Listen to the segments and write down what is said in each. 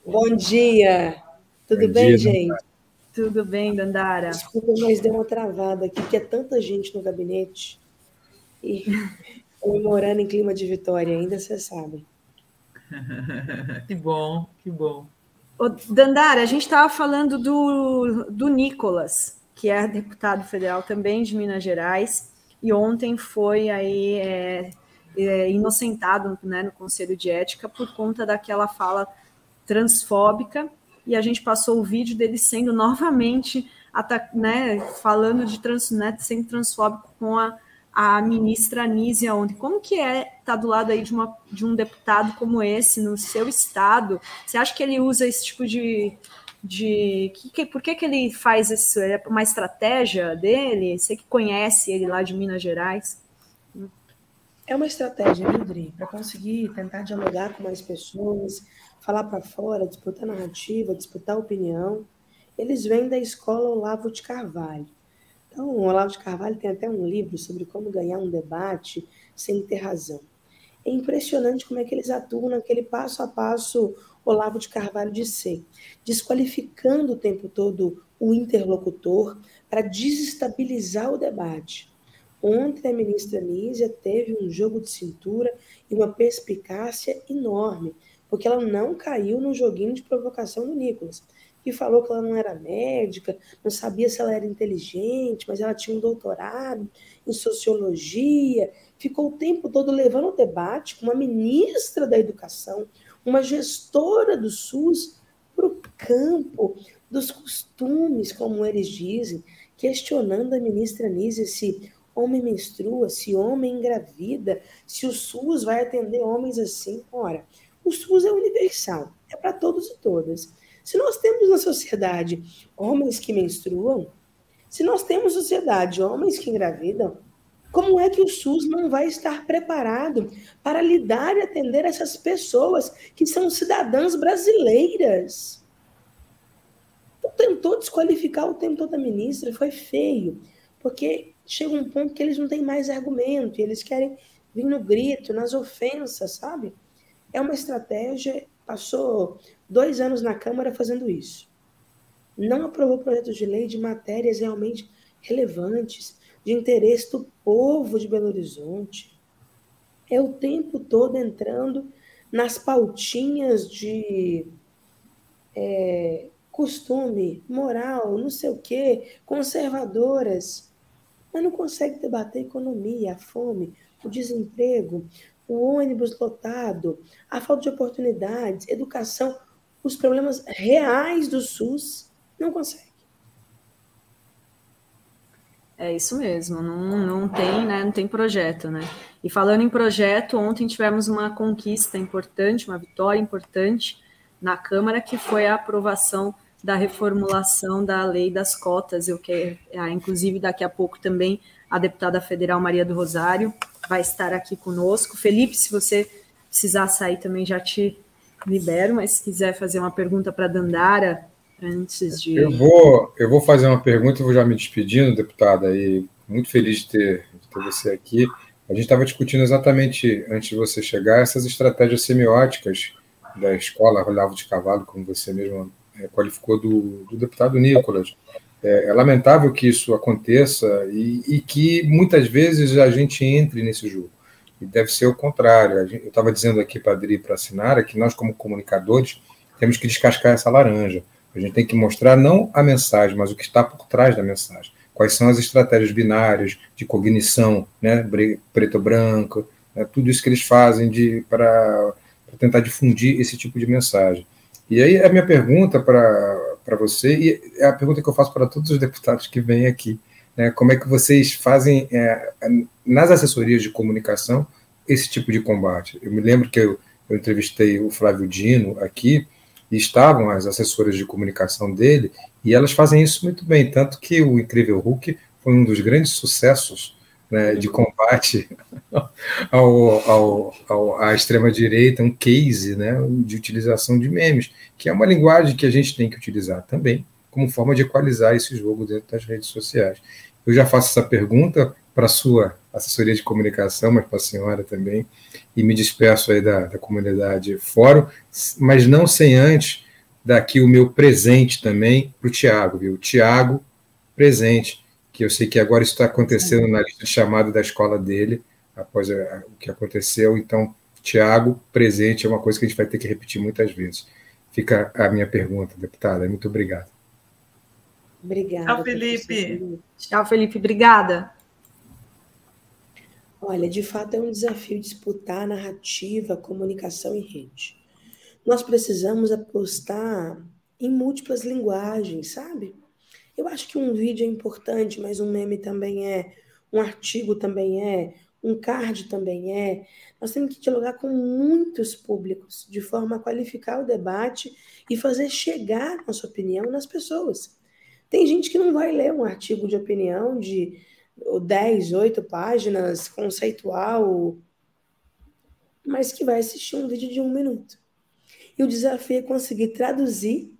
Bom dia. Tudo Bom bem, dia, gente? Tudo bem, Dandara? Desculpa, mas deu uma travada aqui, porque é tanta gente no gabinete e comemorando em clima de vitória ainda, vocês sabem. Que bom, que bom. Ô, Dandara, a gente estava falando do Nicolas, que é deputado federal também de Minas Gerais, e ontem foi aí inocentado, né, no Conselho de Ética por conta daquela fala transfóbica, e a gente passou o vídeo dele sendo novamente falando de sendo transfóbico com a ministra Anísia ontem. Como que estar do lado aí de um deputado como esse no seu estado? Você acha que ele usa esse tipo por que ele faz isso? É uma estratégia dele? Você que conhece ele lá de Minas Gerais? É uma estratégia, Vidri, para conseguir tentar dialogar com mais pessoas, falar para fora, disputar narrativa, disputar opinião. Eles vêm da escola Olavo de Carvalho. Então, o Olavo de Carvalho tem até um livro sobre como ganhar um debate sem ter razão. É impressionante como é que eles atuam naquele passo a passo Olavo de Carvalho de ser, desqualificando o tempo todo o interlocutor para desestabilizar o debate. Ontem a ministra Nízia teve um jogo de cintura e uma perspicácia enorme, porque ela não caiu no joguinho de provocação do Nicolas, que falou que ela não era médica, não sabia se ela era inteligente, mas ela tinha um doutorado em sociologia, ficou o tempo todo levando o debate com uma ministra da Educação, uma gestora do SUS, para o campo dos costumes, como eles dizem, questionando a ministra Nízia se homem menstrua, se homem engravida, se o SUS vai atender homens assim. Ora, o SUS é universal, é para todos e todas. Se nós temos na sociedade homens que menstruam, se nós temos na sociedade homens que engravidam, como é que o SUS não vai estar preparado para lidar e atender essas pessoas que são cidadãs brasileiras? Então, tentou desqualificar o tempo todo a ministra, foi feio, porque chega um ponto que eles não têm mais argumento, e eles querem vir no grito, nas ofensas, sabe? É uma estratégia, passou 2 anos na Câmara fazendo isso. Não aprovou projetos de lei de matérias realmente relevantes, de interesse do povo de Belo Horizonte. É o tempo todo entrando nas pautinhas de costume, moral, não sei o quê, conservadoras, mas não consegue debater a economia, a fome, o desemprego, o ônibus lotado, a falta de oportunidades, educação, os problemas reais do SUS, não consegue. É isso mesmo, não tem, né, não tem projeto, né? E falando em projeto, ontem tivemos uma conquista importante, uma vitória importante na Câmara, que foi a aprovação da reformulação da lei das cotas. Inclusive, daqui a pouco também a deputada federal Maria do Rosário vai estar aqui conosco. Felipe, se você precisar sair também, já te libero, mas se quiser fazer uma pergunta para a Dandara, antes de... Eu vou fazer uma pergunta e vou já me despedindo, deputada, e muito feliz de ter você aqui. A gente estava discutindo exatamente, antes de você chegar, essas estratégias semióticas da escola Olavo de Carvalho, como você mesmo qualificou, do deputado Nicolas. É lamentável que isso aconteça e que muitas vezes a gente entre nesse jogo. E deve ser o contrário. Eu estava dizendo aqui para a Adri e para a Sinara que nós, como comunicadores, temos que descascar essa laranja. A gente tem que mostrar não a mensagem, mas o que está por trás da mensagem. Quais são as estratégias binárias de cognição, né, preto ou branco, né, tudo isso que eles fazem para tentar difundir esse tipo de mensagem. E aí a minha pergunta para você, e é a pergunta que eu faço para todos os deputados que vêm aqui, né, como é que vocês fazem, nas assessorias de comunicação, esse tipo de combate? Eu me lembro que eu entrevistei o Flávio Dino aqui, e estavam as assessoras de comunicação dele, e elas fazem isso muito bem, tanto que o Incrível Hulk foi um dos grandes sucessos, né, de combate à extrema-direita, um case, né, de utilização de memes, que é uma linguagem que a gente tem que utilizar também, como forma de equalizar esse jogo dentro das redes sociais. Eu já faço essa pergunta para a sua assessoria de comunicação, mas para a senhora também, e me despeço aí da comunidade Fórum, mas não sem antes dar aqui o meu presente também para o Tiago, viu? Tiago, presente, que eu sei que agora isso está acontecendo na lista de chamada da escola dele, após o que aconteceu. Então, Tiago, presente é uma coisa que a gente vai ter que repetir muitas vezes. Fica a minha pergunta, deputada. Muito obrigado. Obrigada. Tchau, Felipe. Tchau, Felipe. Obrigada. Olha, de fato é um desafio disputar a narrativa, a comunicação em rede. Nós precisamos apostar em múltiplas linguagens, sabe? Eu acho que um vídeo é importante, mas um meme também é, um artigo também é, um card também é. Nós temos que dialogar com muitos públicos, de forma a qualificar o debate e fazer chegar nossa opinião nas pessoas. Tem gente que não vai ler um artigo de opinião de 10, 8 páginas, conceitual, mas que vai assistir um vídeo de 1 minuto. E o desafio é conseguir traduzir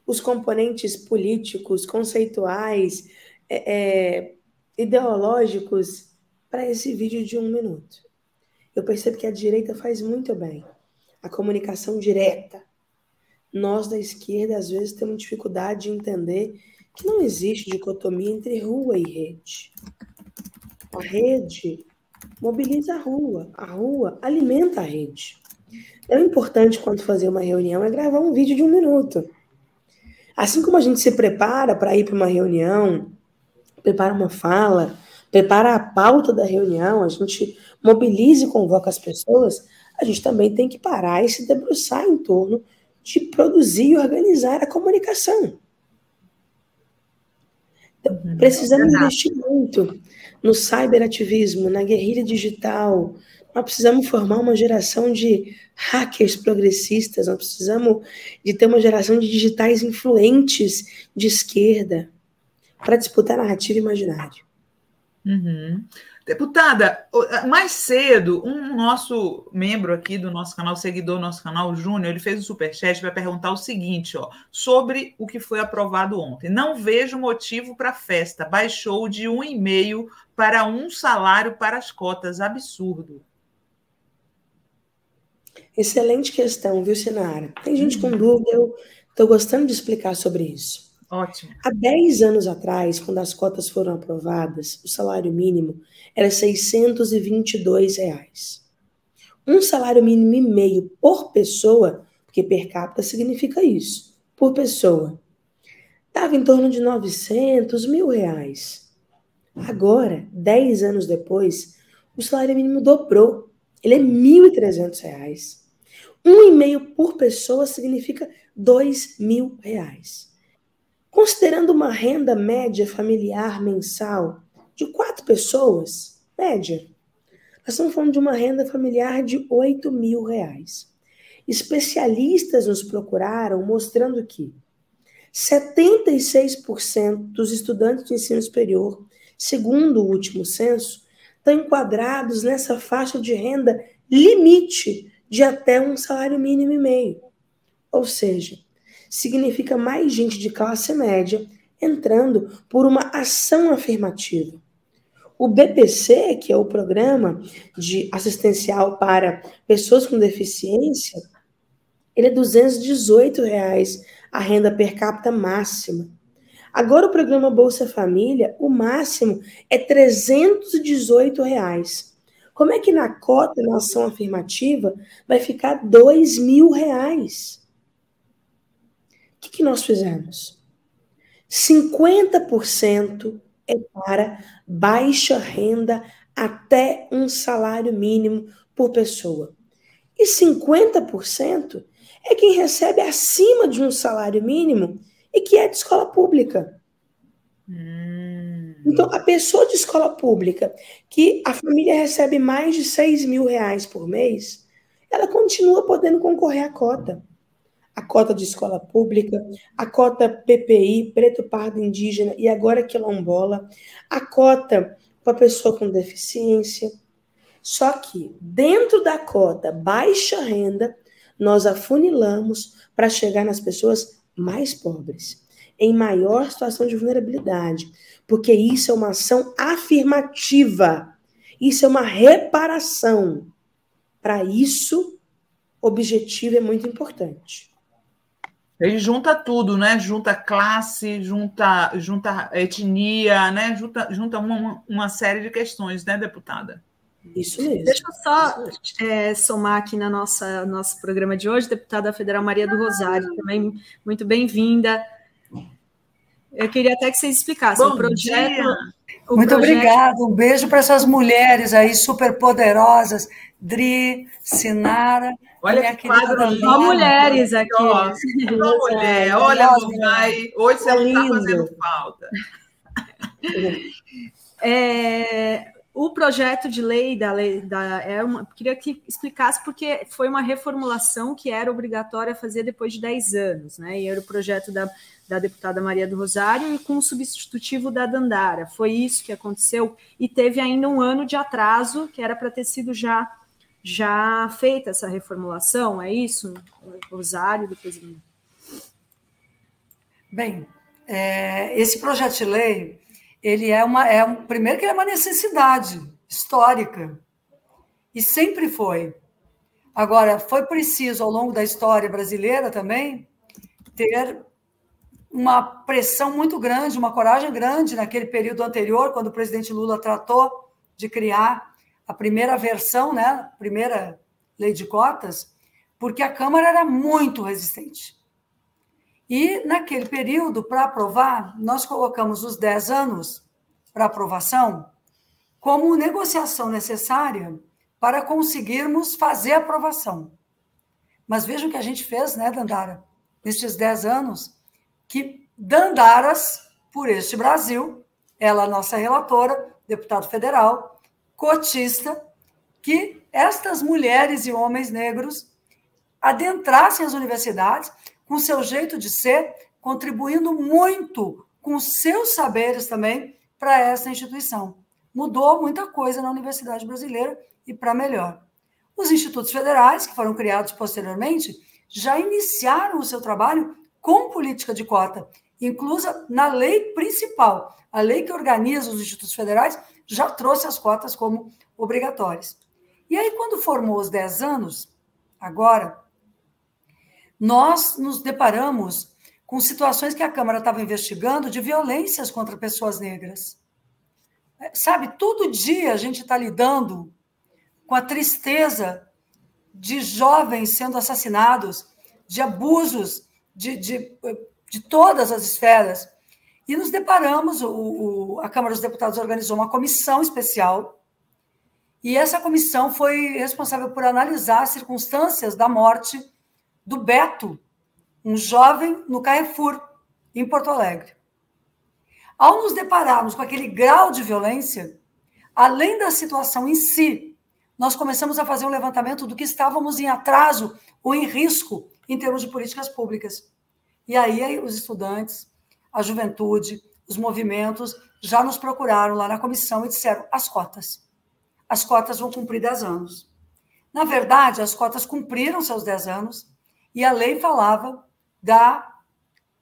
os componentes políticos, conceituais, ideológicos para esse vídeo de 1 minuto. Eu percebo que a direita faz muito bem a comunicação direta. Nós da esquerda, às vezes, temos dificuldade de entender que não existe dicotomia entre rua e rede. A rede mobiliza a rua alimenta a rede. É importante, quando fazer uma reunião, é gravar um vídeo de 1 minuto. Assim como a gente se prepara para ir para uma reunião, prepara uma fala, prepara a pauta da reunião, a gente mobiliza e convoca as pessoas, a gente também tem que parar e se debruçar em torno de produzir e organizar a comunicação. Então, precisamos investir muito no cyberativismo, na guerrilha digital. Nós precisamos formar uma geração de hackers progressistas, nós precisamos de ter uma geração de digitais influentes de esquerda para disputar narrativa imaginária. Deputada, mais cedo, um nosso membro aqui do nosso canal, seguidor do nosso canal, o Júnior, ele fez um superchat para perguntar o seguinte, sobre o que foi aprovado ontem. Não vejo motivo para festa, baixou de 1,5 para 1 salário para as cotas, absurdo. Excelente questão, viu, Sinara? Tem gente com dúvida, eu estou gostando de explicar sobre isso. Ótimo. Há 10 anos atrás, quando as cotas foram aprovadas, o salário mínimo era R$ 622. Um salário mínimo e meio por pessoa, porque per capita significa isso, por pessoa, estava em torno de 900, R$ 1.000. Agora, 10 anos depois, o salário mínimo dobrou. Ele é R$ 1.300. 1,5 por pessoa significa R$ 2.000. Considerando uma renda média familiar mensal de 4 pessoas, média, nós estamos falando de uma renda familiar de R$ 8.000. Especialistas nos procuraram mostrando que 76% dos estudantes de ensino superior, segundo o último censo, estão enquadrados nessa faixa de renda limite de até um salário mínimo e meio. Ou seja, significa mais gente de classe média entrando por uma ação afirmativa. O BPC, que é o Programa de Assistencial para Pessoas com Deficiência, ele é R$ 218 a renda per capita máxima. Agora o programa Bolsa Família, o máximo é R$ 318. Como é que na cota, na ação afirmativa, vai ficar R$ 2.000? O que nós fizemos? 50% é para baixa renda até um salário mínimo por pessoa. E 50% é quem recebe acima de um salário mínimo e que é de escola pública. Então, a pessoa de escola pública, que a família recebe mais de R$ 6.000 por mês, ela continua podendo concorrer à cota. A cota de escola pública, a cota PPI, preto, pardo, indígena e agora quilombola, a cota para pessoa com deficiência. Só que dentro da cota baixa renda, nós afunilamos para chegar nas pessoas mais pobres, em maior situação de vulnerabilidade, porque isso é uma ação afirmativa, isso é uma reparação. Para isso, o objetivo é muito importante. Ele junta tudo, né? Junta classe, junta etnia, né? Junta uma série de questões, né, deputada? Isso mesmo. Deixa eu só somar aqui na nosso programa de hoje, deputada federal Maria do Rosário, também muito bem-vinda. Eu queria até que vocês explicassem o projeto. Muito obrigada. Um beijo para essas mulheres aí super poderosas, Dri, Sinara. Olha que quadro lindo. Só mulheres aqui. Só mulher. Olha, Movai, hoje você não está fazendo falta. O projeto de lei queria que explicasse, porque foi uma reformulação que era obrigatória fazer depois de 10 anos, né? E era o projeto da deputada Maria do Rosário e com o substitutivo da Dandara. Foi isso que aconteceu, e teve ainda um ano de atraso, que era para ter sido já feita essa reformulação, é isso? Rosário, depois... Bem, esse projeto de lei, ele primeiro que ele é uma necessidade histórica, e sempre foi. Agora, foi preciso, ao longo da história brasileira também, ter uma pressão muito grande, uma coragem grande naquele período anterior, quando o presidente Lula tratou de criar a primeira versão, né, a primeira lei de cotas, porque a Câmara era muito resistente. E, naquele período, para aprovar, nós colocamos os 10 anos para aprovação como negociação necessária para conseguirmos fazer a aprovação. Mas vejam o que a gente fez, né, Dandara, nestes 10 anos, que Dandaras, por este Brasil, ela, nossa relatora, deputado federal, cotista, que estas mulheres e homens negros adentrassem as universidades com seu jeito de ser, contribuindo muito com os seus saberes também para essa instituição. Mudou muita coisa na universidade brasileira e para melhor. Os institutos federais, que foram criados posteriormente, já iniciaram o seu trabalho com política de cota, inclusa na lei principal. A lei que organiza os institutos federais já trouxe as cotas como obrigatórias. E aí, quando formou os 10 anos, agora, nós nos deparamos com situações que a Câmara estava investigando de violências contra pessoas negras. Sabe, todo dia a gente está lidando com a tristeza de jovens sendo assassinados, de abusos de todas as esferas. E nos deparamos, a Câmara dos Deputados organizou uma comissão especial, e essa comissão foi responsável por analisar as circunstâncias da morte do Beto, um jovem no Carrefour, em Porto Alegre. Ao nos depararmos com aquele grau de violência, além da situação em si, nós começamos a fazer um levantamento do que estávamos em atraso ou em risco em termos de políticas públicas. E aí os estudantes, a juventude, os movimentos já nos procuraram lá na comissão e disseram: as cotas vão cumprir 10 anos. Na verdade, as cotas cumpriram seus 10 anos e a lei falava da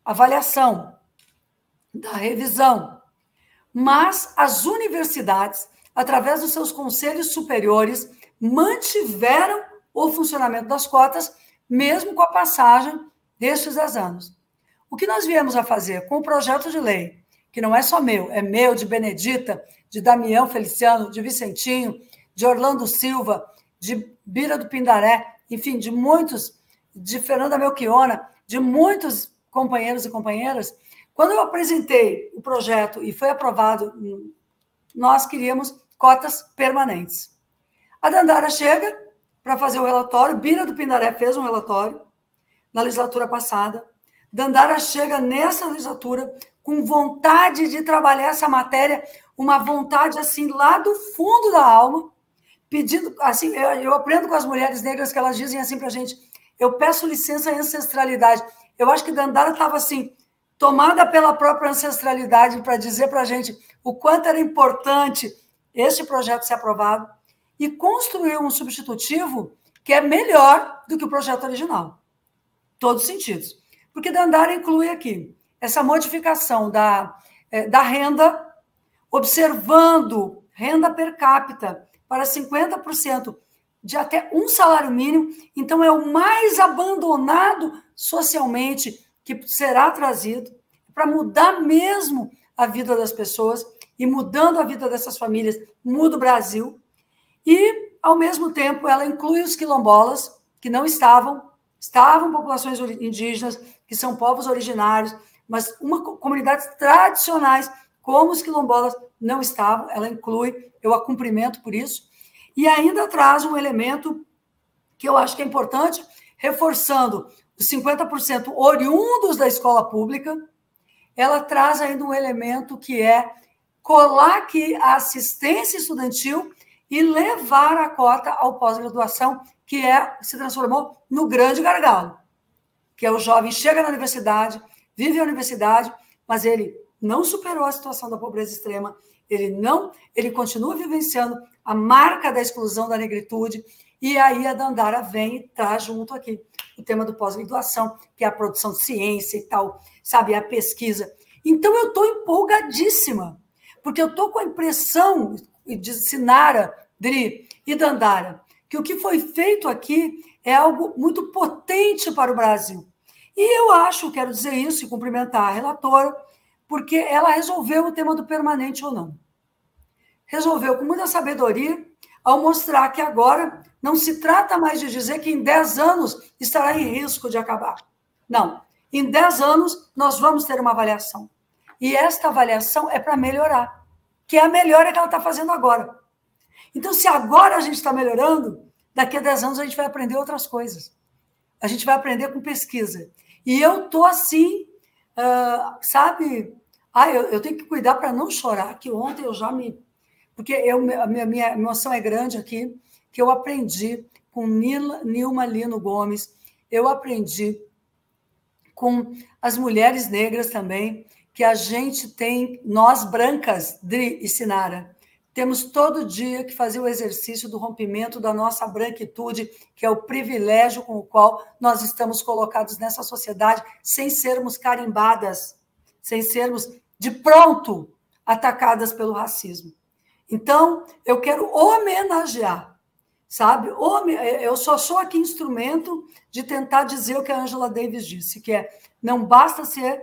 avaliação, da revisão. Mas as universidades, através dos seus conselhos superiores, mantiveram o funcionamento das cotas, mesmo com a passagem destes 10 anos. O que nós viemos a fazer com o projeto de lei, que não é só meu, é meu, de Benedita, de Damião Feliciano, de Vicentinho, de Orlando Silva, de Bira do Pindaré, enfim, de muitos, de Fernanda Melchiona, de muitos companheiros e companheiras. Quando eu apresentei o projeto e foi aprovado, nós queríamos cotas permanentes. A Dandara chega para fazer o relatório, Bira do Pindaré fez um relatório na legislatura passada. Dandara chega nessa legislatura com vontade de trabalhar essa matéria, uma vontade assim lá do fundo da alma, pedindo, assim, eu aprendo com as mulheres negras que elas dizem assim para a gente: eu peço licença à ancestralidade. Eu acho que Dandara estava assim, tomada pela própria ancestralidade para dizer para a gente o quanto era importante este projeto ser aprovado e construir um substitutivo que é melhor do que o projeto original. Todos os sentidos. Porque Dandara inclui aqui essa modificação da renda, observando renda per capita para 50% de até um salário mínimo. Então, é o mais abandonado socialmente que será trazido para mudar mesmo a vida das pessoas, e mudando a vida dessas famílias, muda o Brasil. E, ao mesmo tempo, ela inclui os quilombolas, que não estavam populações indígenas, que são povos originários, mas comunidades tradicionais, como os quilombolas, não estavam. Ela inclui, eu a cumprimento por isso. E ainda traz um elemento que eu acho que é importante, reforçando os 50% oriundos da escola pública. Ela traz ainda um elemento que é colar aqui a assistência estudantil e levar a cota ao pós-graduação, que se transformou no grande gargalo, que é o jovem chega na universidade, vive a universidade, mas ele não superou a situação da pobreza extrema, ele continua vivenciando a marca da exclusão da negritude, e aí a Dandara vem e traz junto aqui o tema do pós-graduação, que é a produção de ciência e tal, sabe, a pesquisa. Então, eu estou empolgadíssima, porque eu estou com a impressão de Sinara, Dri e Dandara, que o que foi feito aqui é algo muito potente para o Brasil. E eu acho, quero dizer isso e cumprimentar a relatora, porque ela resolveu o tema do permanente ou não. Resolveu com muita sabedoria, ao mostrar que agora não se trata mais de dizer que em 10 anos estará em risco de acabar. Não. Em 10 anos, nós vamos ter uma avaliação. E esta avaliação é para melhorar, que é a melhora que ela está fazendo agora. Então, se agora a gente está melhorando, daqui a 10 anos a gente vai aprender outras coisas. A gente vai aprender com pesquisa. E eu estou assim, sabe? Eu tenho que cuidar para não chorar, que ontem eu já me... Porque a minha emoção é grande aqui, que eu aprendi com Nilma Lino Gomes, eu aprendi com as mulheres negras também, que a gente tem, nós brancas, Dri e Sinara, temos todo dia que fazer o exercício do rompimento da nossa branquitude, que é o privilégio com o qual nós estamos colocados nessa sociedade, sem sermos carimbadas, sem sermos, de pronto, atacadas pelo racismo. Então, eu quero homenagear, sabe? Eu só sou aqui instrumento de tentar dizer o que a Angela Davis disse, que é, não basta ser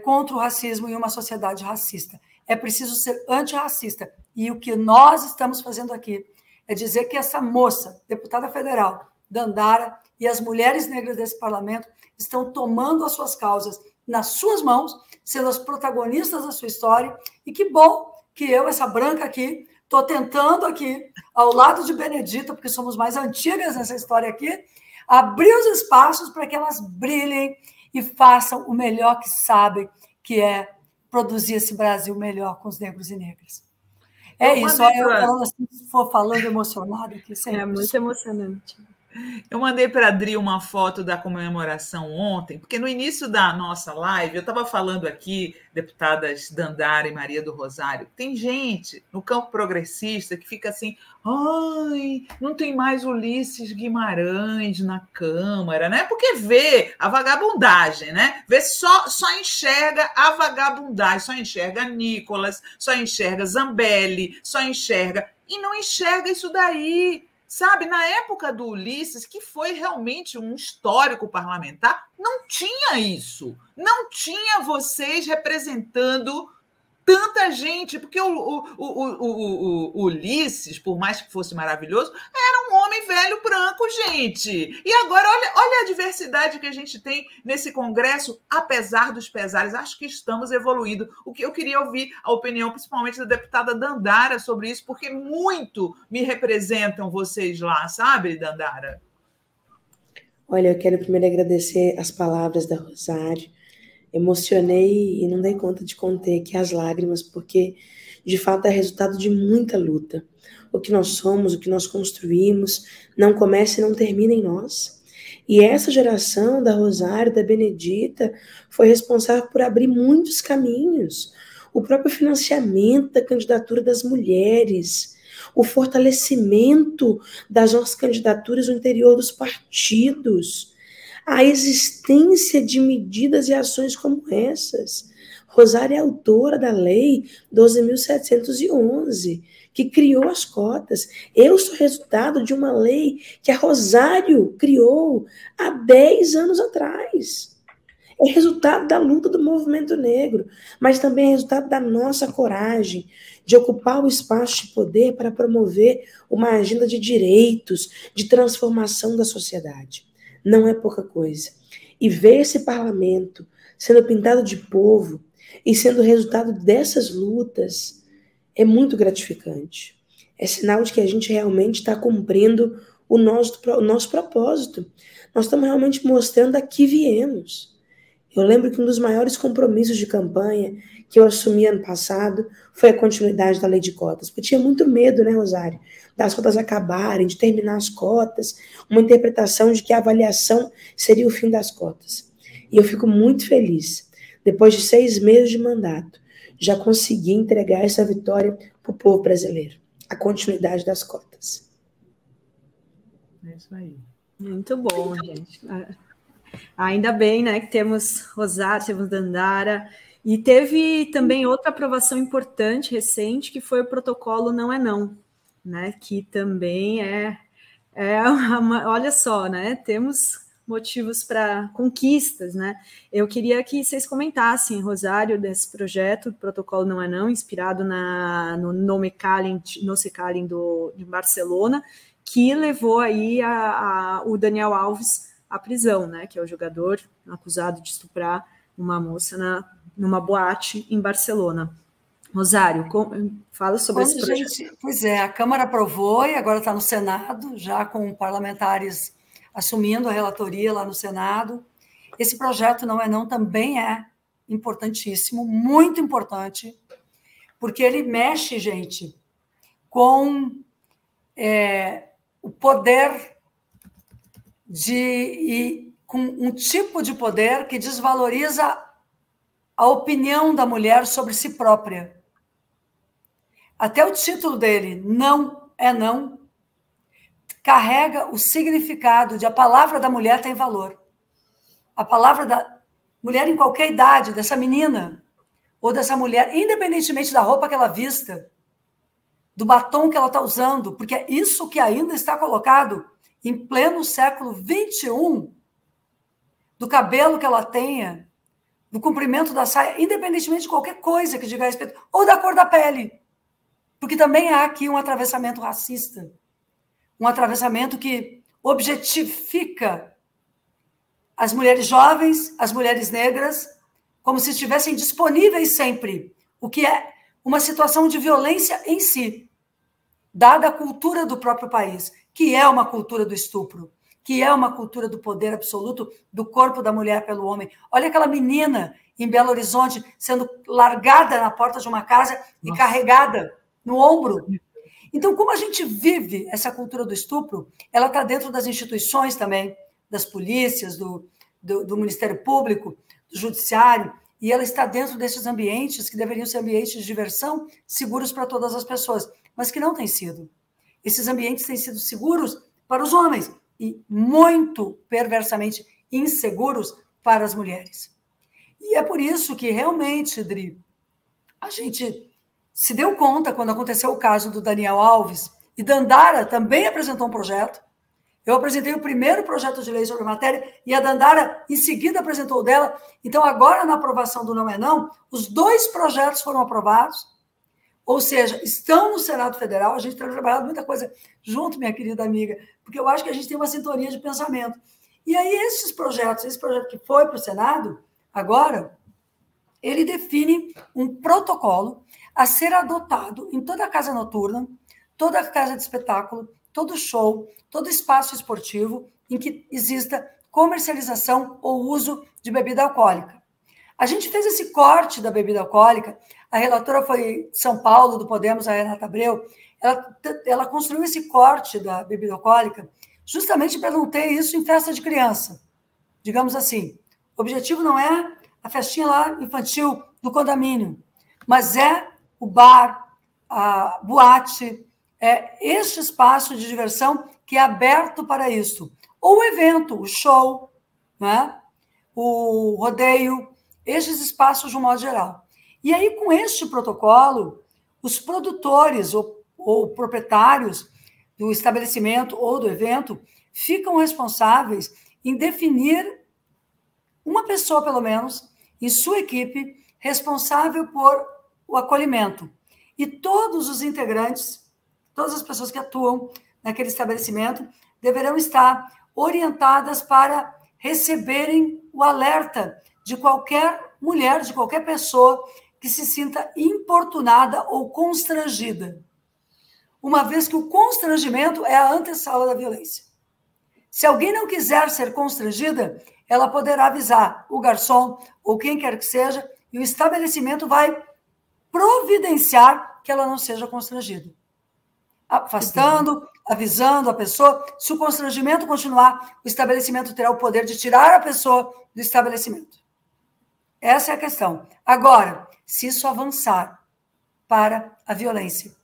contra o racismo em uma sociedade racista, é preciso ser antirracista. E o que nós estamos fazendo aqui é dizer que essa moça, deputada federal, Dandara, e as mulheres negras desse parlamento estão tomando as suas causas nas suas mãos, sendo as protagonistas da sua história, e que bom que eu, essa branca aqui, estou tentando aqui, ao lado de Benedita, porque somos mais antigas nessa história aqui, abrir os espaços para que elas brilhem e façam o melhor que sabem, que é produzir esse Brasil melhor com os negros e negras. É isso, eu falando assim, se for falando emocionado aqui. É muito emocionante. Eu mandei para a Dri uma foto da comemoração ontem, porque no início da nossa live, eu estava falando aqui, deputadas Dandara e Maria do Rosário, tem gente no campo progressista que fica assim, ai, não tem mais Ulisses Guimarães na Câmara, né? Porque vê a vagabundagem, né? Vê só enxerga a vagabundagem, só enxerga Nicolas, só enxerga Zambelli, só enxerga... E não enxerga isso daí. Sabe, na época do Ulisses, que foi realmente um histórico parlamentar, não tinha isso. Não tinha vocês representando tanta gente, porque o Ulisses, por mais que fosse maravilhoso, era um homem velho branco, gente. E agora, olha a diversidade que a gente tem nesse Congresso, apesar dos pesares. Acho que estamos evoluindo. O que eu queria ouvir a opinião, principalmente da deputada Dandara, sobre isso, porque muito me representam vocês lá, sabe, Dandara? Olha, eu quero primeiro agradecer as palavras da Rosário. Emocionei e não dei conta de conter aqui as lágrimas, porque de fato é resultado de muita luta. O que nós somos, o que nós construímos, não começa e não termina em nós. E essa geração da Rosário, da Benedita, foi responsável por abrir muitos caminhos. O próprio financiamento da candidatura das mulheres, o fortalecimento das nossas candidaturas no interior dos partidos, a existência de medidas e ações como essas. Rosário é autora da Lei 12.711, que criou as cotas. Eu sou resultado de uma lei que a Rosário criou há 10 anos atrás. É resultado da luta do movimento negro, mas também é resultado da nossa coragem de ocupar o espaço de poder para promover uma agenda de direitos, de transformação da sociedade. Não é pouca coisa. E ver esse parlamento sendo pintado de povo e sendo resultado dessas lutas é muito gratificante. É sinal de que a gente realmente está cumprindo o nosso propósito. Nós estamos realmente mostrando a que viemos. Eu lembro que um dos maiores compromissos de campanha que eu assumi ano passado foi a continuidade da lei de cotas, porque tinha muito medo, né, Rosário, das cotas acabarem, de terminar as cotas, uma interpretação de que a avaliação seria o fim das cotas. E eu fico muito feliz, depois de 6 meses de mandato, já consegui entregar essa vitória para o povo brasileiro, a continuidade das cotas. É isso aí. Muito bom, gente. Ainda bem, né, que temos Rosário, temos Dandara, e teve também outra aprovação importante, recente, que foi o protocolo Não é Não, né, que também olha só, né, temos motivos para conquistas, né. Eu queria que vocês comentassem, Rosário, desse projeto, o protocolo Não é Não, inspirado no Nome Calem de Barcelona, que levou aí o Daniel Alves à prisão, né, que é o jogador acusado de estuprar uma moça numa boate em Barcelona. Rosário, fala sobre esse projeto. Pois é, a Câmara aprovou e agora está no Senado, já com parlamentares assumindo a relatoria lá no Senado. Esse projeto Não é Não também é importantíssimo, muito importante, porque ele mexe, gente, com o poder com um tipo de poder que desvaloriza a opinião da mulher sobre si própria. Até o título dele, Não é Não, carrega o significado de a palavra da mulher tem valor. A palavra da mulher em qualquer idade, dessa menina, ou dessa mulher, independentemente da roupa que ela vista, do batom que ela está usando, porque é isso que ainda está colocado em pleno século XXI, do cabelo que ela tenha, do comprimento da saia, independentemente de qualquer coisa que diga a respeito, ou da cor da pele, porque também há aqui um atravessamento racista, um atravessamento que objetifica as mulheres jovens, as mulheres negras, como se estivessem disponíveis sempre, o que é uma situação de violência em si, dada a cultura do próprio país, que é uma cultura do estupro, que é uma cultura do poder absoluto do corpo da mulher pelo homem. Olha aquela menina em Belo Horizonte sendo largada na porta de uma casa e carregada no ombro. Então, como a gente vive essa cultura do estupro, ela está dentro das instituições também, das polícias, do Ministério Público, do Judiciário, e ela está dentro desses ambientes que deveriam ser ambientes de diversão, seguros para todas as pessoas, mas que não têm sido. Esses ambientes têm sido seguros para os homens e muito perversamente inseguros para as mulheres. E é por isso que realmente, Dri, a gente se deu conta quando aconteceu o caso do Daniel Alves, e Dandara também apresentou um projeto. Eu apresentei o primeiro projeto de lei sobre a matéria e a Dandara, em seguida, apresentou o dela. Então, agora, na aprovação do Não é Não, os 2 projetos foram aprovados, ou seja, estão no Senado Federal. A gente tem trabalhado muita coisa junto, minha querida amiga, porque eu acho que a gente tem uma sintonia de pensamento. E aí, esse projeto que foi para o Senado, agora, ele define um protocolo a ser adotado em toda a casa noturna, toda a casa de espetáculo, todo show, todo espaço esportivo em que exista comercialização ou uso de bebida alcoólica. A gente fez esse corte da bebida alcoólica, a relatora foi de São Paulo, do Podemos, a Renata Abreu, ela construiu esse corte da bebida alcoólica justamente para não ter isso em festa de criança. Digamos assim, o objetivo não é a festinha lá infantil do condomínio, mas é o bar, a boate, este espaço de diversão que é aberto para isso. Ou o evento, o show, né? O rodeio, estes espaços de um modo geral. E aí, com este protocolo, os produtores, ou ou proprietários do estabelecimento ou do evento ficam responsáveis em definir uma pessoa, pelo menos, em sua equipe, responsável por o acolhimento. E todos os integrantes, todas as pessoas que atuam naquele estabelecimento, deverão estar orientadas para receberem o alerta de qualquer mulher, de qualquer pessoa que se sinta importunada ou constrangida. Uma vez que o constrangimento é a antessala da violência. Se alguém não quiser ser constrangida, ela poderá avisar o garçom ou quem quer que seja, e o estabelecimento vai providenciar que ela não seja constrangida. Afastando, avisando a pessoa. Se o constrangimento continuar, o estabelecimento terá o poder de tirar a pessoa do estabelecimento. Essa é a questão. Agora, se isso avançar para a violência,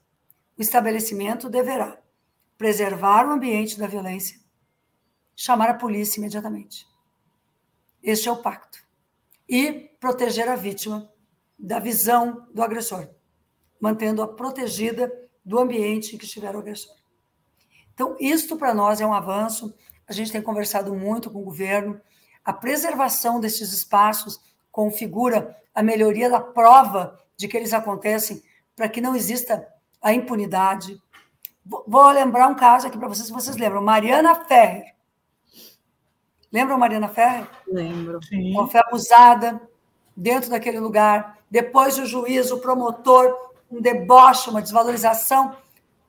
o estabelecimento deverá preservar o ambiente da violência, chamar a polícia imediatamente. Este é o pacto. E proteger a vítima da visão do agressor, mantendo-a protegida do ambiente em que estiver o agressor. Então, isto para nós é um avanço. A gente tem conversado muito com o governo. A preservação destes espaços configura a melhoria da prova de que eles acontecem, para que não exista a impunidade. Vou lembrar um caso aqui para vocês, se vocês lembram. Mariana Ferrer. Lembram Mariana Ferrer? Lembro. Ela foi abusada dentro daquele lugar. Depois o juiz, o promotor, um deboche, uma desvalorização.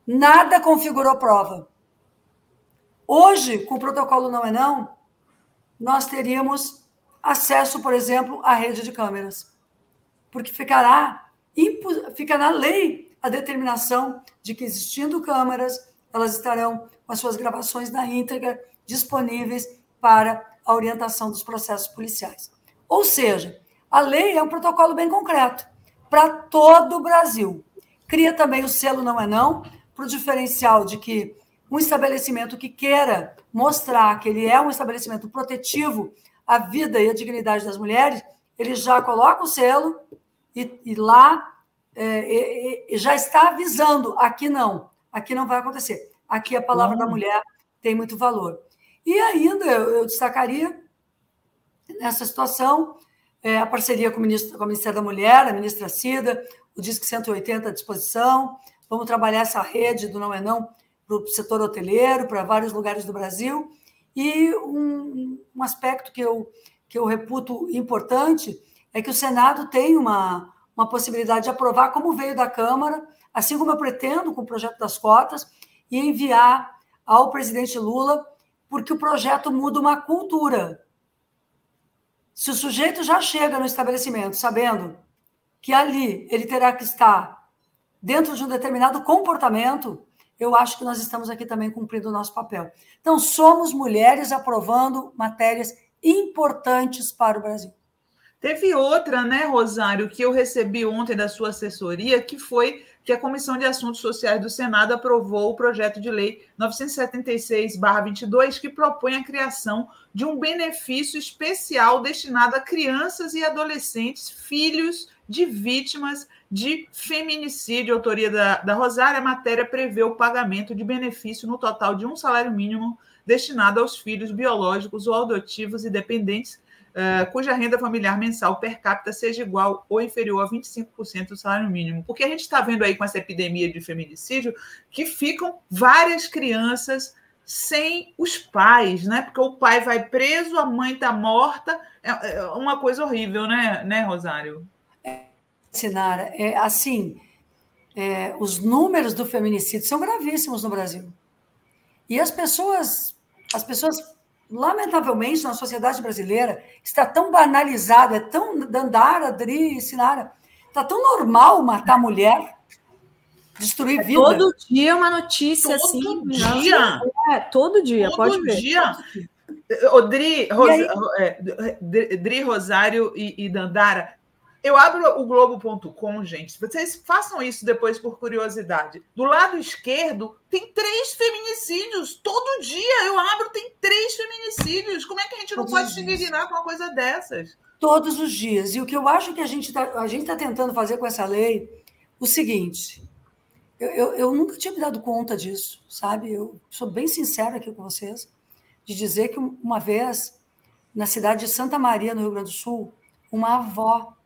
Nada configurou prova. Hoje, com o protocolo Não é Não, nós teríamos acesso, por exemplo, à rede de câmeras. Porque fica na lei a determinação de que, existindo câmeras, elas estarão com as suas gravações na íntegra disponíveis para a orientação dos processos policiais. Ou seja, a lei é um protocolo bem concreto para todo o Brasil. Cria também o selo Não é Não, para o diferencial de que um estabelecimento que queira mostrar que ele é um estabelecimento protetivo à vida e à dignidade das mulheres, ele já coloca o selo e lá já está avisando, aqui não vai acontecer. Aqui a palavra da mulher tem muito valor. E ainda eu destacaria, nessa situação, a parceria com o Ministério da Mulher, a ministra Cida, o Disque 180 à disposição. Vamos trabalhar essa rede do Não é Não para o setor hoteleiro, para vários lugares do Brasil. E um aspecto que eu reputo importante é que o Senado tem uma possibilidade de aprovar, como veio da Câmara, assim como eu pretendo com o projeto das cotas, e enviar ao presidente Lula, porque o projeto muda uma cultura. Se o sujeito já chega no estabelecimento sabendo que ali ele terá que estar dentro de um determinado comportamento, eu acho que nós estamos aqui também cumprindo o nosso papel. Então, somos mulheres aprovando matérias importantes para o Brasil. Teve outra, né, Rosário, que eu recebi ontem da sua assessoria, que foi que a Comissão de Assuntos Sociais do Senado aprovou o projeto de lei 976/22, que propõe a criação de um benefício especial destinado a crianças e adolescentes, filhos de vítimas de feminicídio. Autoria da Rosário, a matéria prevê o pagamento de benefício no total de um salário mínimo destinado aos filhos biológicos ou adotivos e dependentes, cuja renda familiar mensal per capita seja igual ou inferior a 25% do salário mínimo. Porque a gente está vendo aí com essa epidemia de feminicídio que ficam várias crianças sem os pais, né? Porque o pai vai preso, a mãe está morta. É uma coisa horrível, né, Rosário? Sinara, os números do feminicídio são gravíssimos no Brasil. E as pessoas, lamentavelmente, na sociedade brasileira, está tão banalizado, é tão Dandara, Dri, Sinara, está tão normal matar mulher, destruir vida. Todo dia uma notícia assim. Todo dia? Todo dia, pode ver. Dia. Dri, Rosário e Dandara, eu abro o Globo.com, gente. Vocês façam isso depois por curiosidade. Do lado esquerdo, tem 3 feminicídios. Todo dia eu abro, tem 3 feminicídios. Como é que a gente não pode se indignar com uma coisa dessas? Todos os dias. E o que eu acho que a gente tá tentando fazer com essa lei, o seguinte, Eu nunca tinha me dado conta disso, sabe? Eu sou bem sincera aqui com vocês, de dizer que uma vez, na cidade de Santa Maria, no Rio Grande do Sul, uma avó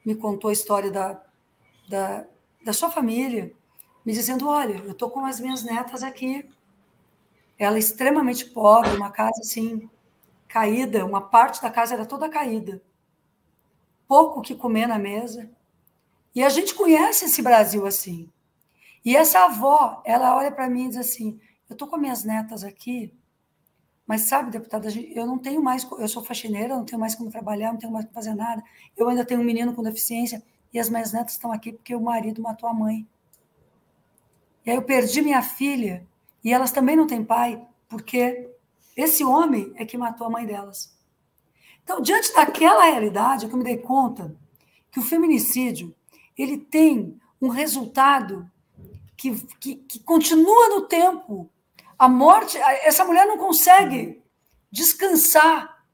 me contou a história da sua família, me dizendo, olha, eu estou com as minhas netas aqui. Ela é extremamente pobre, uma casa assim, caída, uma parte da casa era toda caída. Pouco que comer na mesa. E a gente conhece esse Brasil assim. E essa avó, ela olha para mim e diz assim, eu estou com minhas netas aqui, mas sabe, deputada, eu não tenho mais, eu sou faxineira, não tenho mais como trabalhar, não tenho mais como fazer nada. Eu ainda tenho um menino com deficiência e as minhas netas estão aqui porque o marido matou a mãe. E aí eu perdi minha filha e elas também não têm pai porque esse homem é que matou a mãe delas. Então, diante daquela realidade, eu me dei conta que o feminicídio ele tem um resultado que continua no tempo. A morte, essa mulher não consegue descansar,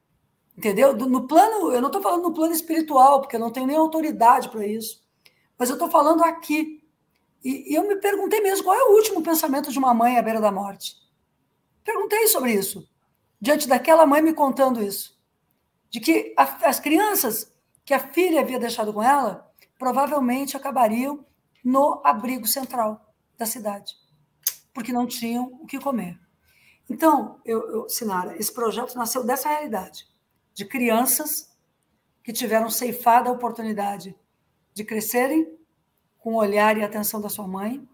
entendeu? No plano, eu não estou falando no plano espiritual, porque eu não tenho nem autoridade para isso, mas eu estou falando aqui. E eu me perguntei mesmo, qual é o último pensamento de uma mãe à beira da morte? Perguntei sobre isso, diante daquela mãe me contando isso, de que as crianças que a filha havia deixado com ela, provavelmente acabariam no abrigo central da cidade, porque não tinham o que comer. Então, Sinara, esse projeto nasceu dessa realidade, de crianças que tiveram ceifada a oportunidade de crescerem com o olhar e a atenção da sua mãe,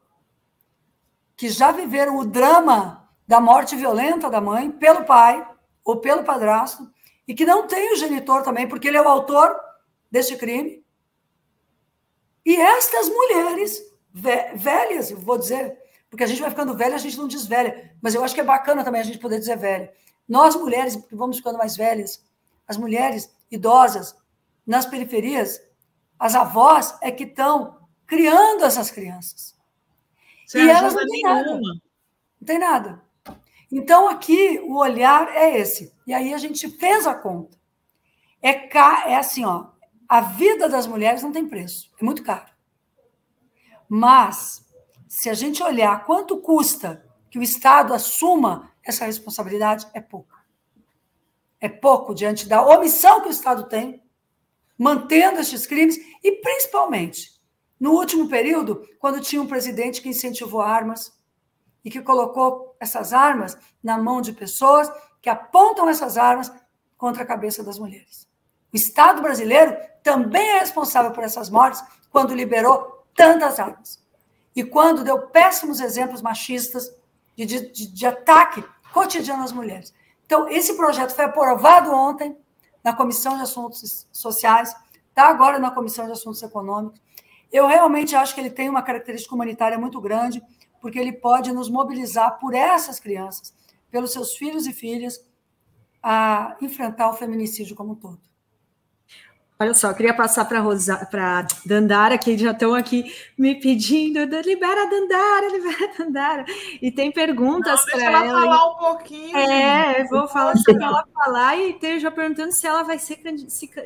que já viveram o drama da morte violenta da mãe pelo pai ou pelo padrasto, e que não tem o genitor também, porque ele é o autor deste crime. E estas mulheres velhas, vou dizer, porque a gente vai ficando velha, a gente não diz velha, mas eu acho que é bacana também a gente poder dizer velha. Nós, mulheres, que vamos ficando mais velhas, as mulheres idosas, nas periferias, as avós é que estão criando essas crianças. Sem e elas não têm nada. Não tem nada. Então, aqui, o olhar é esse. E aí a gente fez a conta. É assim, ó, a vida das mulheres não tem preço, é muito caro. Mas, se a gente olhar quanto custa que o Estado assuma essa responsabilidade, é pouco. É pouco diante da omissão que o Estado tem, mantendo estes crimes, e principalmente, no último período, quando tinha um presidente que incentivou armas e que colocou essas armas na mão de pessoas que apontam essas armas contra a cabeça das mulheres. O Estado brasileiro também é responsável por essas mortes quando liberou tantas armas. E quando deu péssimos exemplos machistas de ataque cotidiano às mulheres. Então, esse projeto foi aprovado ontem na Comissão de Assuntos Sociais, está agora na Comissão de Assuntos Econômicos. Eu realmente acho que ele tem uma característica humanitária muito grande, porque ele pode nos mobilizar por essas crianças, pelos seus filhos e filhas, a enfrentar o feminicídio como um todo. Olha só, eu queria passar para Dandara, que já estão aqui me pedindo, libera a Dandara. E tem perguntas para ela. Deixa ela falar um pouquinho. Eu vou falar para ela falar e tem já perguntando se ela vai se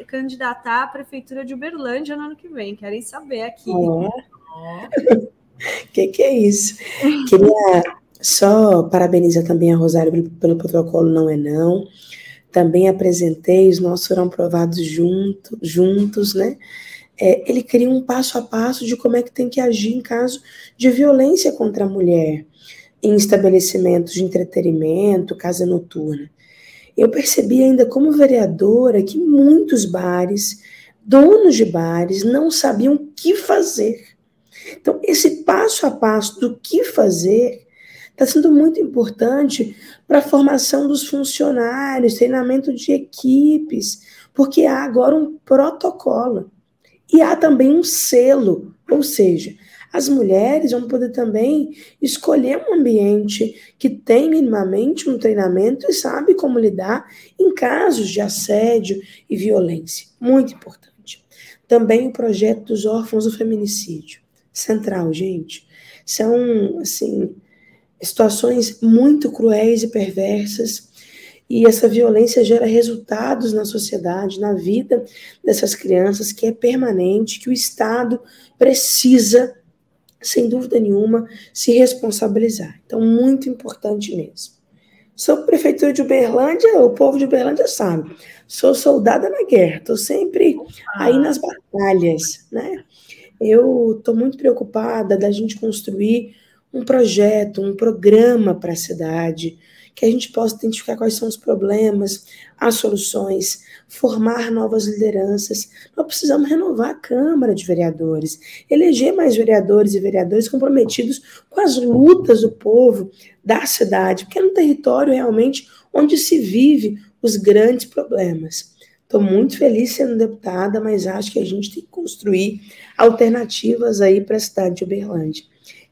candidatar à Prefeitura de Uberlândia no ano que vem. Querem saber aqui. Que é isso? Queria só parabenizar também a Rosário pelo protocolo Não é Não. Também apresentei, os nossos foram aprovados juntos, né? Ele cria um passo a passo de como é que tem que agir em caso de violência contra a mulher, em estabelecimentos de entretenimento, casa noturna. Eu percebi ainda como vereadora que muitos bares, donos de bares, não sabiam o que fazer. Então, esse passo a passo do que fazer está sendo muito importante para a formação dos funcionários, treinamento de equipes, porque há agora um protocolo. E há também um selo, ou seja, as mulheres vão poder também escolher um ambiente que tem minimamente um treinamento e sabe como lidar em casos de assédio e violência. Muito importante. Também o projeto dos órfãos do feminicídio. Central, gente. São, assim, situações muito cruéis e perversas, e essa violência gera resultados na sociedade, na vida dessas crianças, que é permanente, que o Estado precisa sem dúvida nenhuma, se responsabilizar. Então, muito importante mesmo. Sou prefeitura de Uberlândia, o povo de Uberlândia sabe. Sou soldada na guerra, estou sempre aí nas batalhas, né? Eu estou muito preocupada da gente construir um projeto, um programa para a cidade, que a gente possa identificar quais são os problemas, as soluções, formar novas lideranças. Nós precisamos renovar a Câmara de Vereadores, eleger mais vereadores e vereadoras comprometidos com as lutas do povo da cidade, porque é um território realmente onde se vive os grandes problemas. Estou muito feliz sendo deputada, mas acho que a gente tem que construir alternativas aí para a cidade de Uberlândia.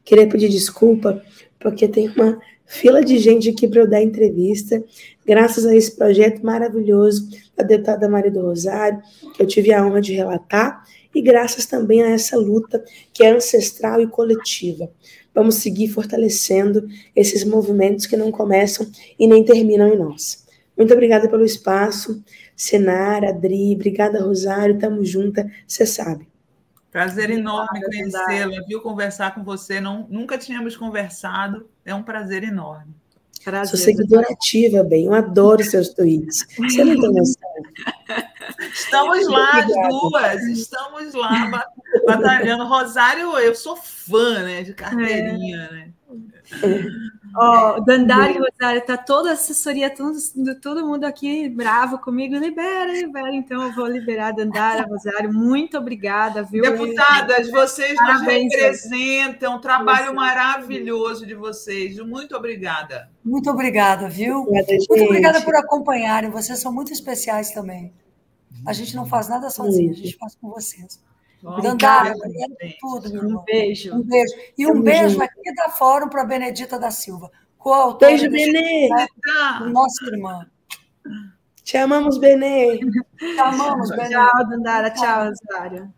Queria pedir desculpa, porque tem uma fila de gente aqui para eu dar entrevista, graças a esse projeto maravilhoso da deputada Maria do Rosário, que eu tive a honra de relatar, e graças também a essa luta que é ancestral e coletiva. Vamos seguir fortalecendo esses movimentos que não começam e nem terminam em nós. Muito obrigada pelo espaço, Senara, Adri, obrigada, Rosário, estamos juntas, você sabe. Prazer enorme conhecê-la, viu? Conversar com você. Nunca tínhamos conversado. É um prazer enorme. Prazer. Sou seguidora ativa, bem. Eu adoro seus tweets. Você não tem noção. Estamos lá, as duas. Estamos lá batalhando. Rosário, eu sou fã, né? De carteirinha, né? Dandara e Rosário, tá toda a assessoria, todo mundo aqui bravo comigo, libera, então eu vou liberar a Dandara, Rosário, muito obrigada, viu? Deputadas, vocês nos representam, um trabalho maravilhoso de vocês, muito obrigada. Muito obrigada, viu? Muito obrigada por acompanharem, vocês são muito especiais também. A gente não faz nada sozinho, a gente faz com vocês. Dandara, obrigada por tudo, meu irmão. Um beijo. Um beijo. E um beijo aqui da Fórum para a Benedita da Silva. Coautora. Beijo, Benê. Nossa irmã. Te amamos, Benê. Te amamos, Benê. Tchau, Dandara. Tchau, Rosário.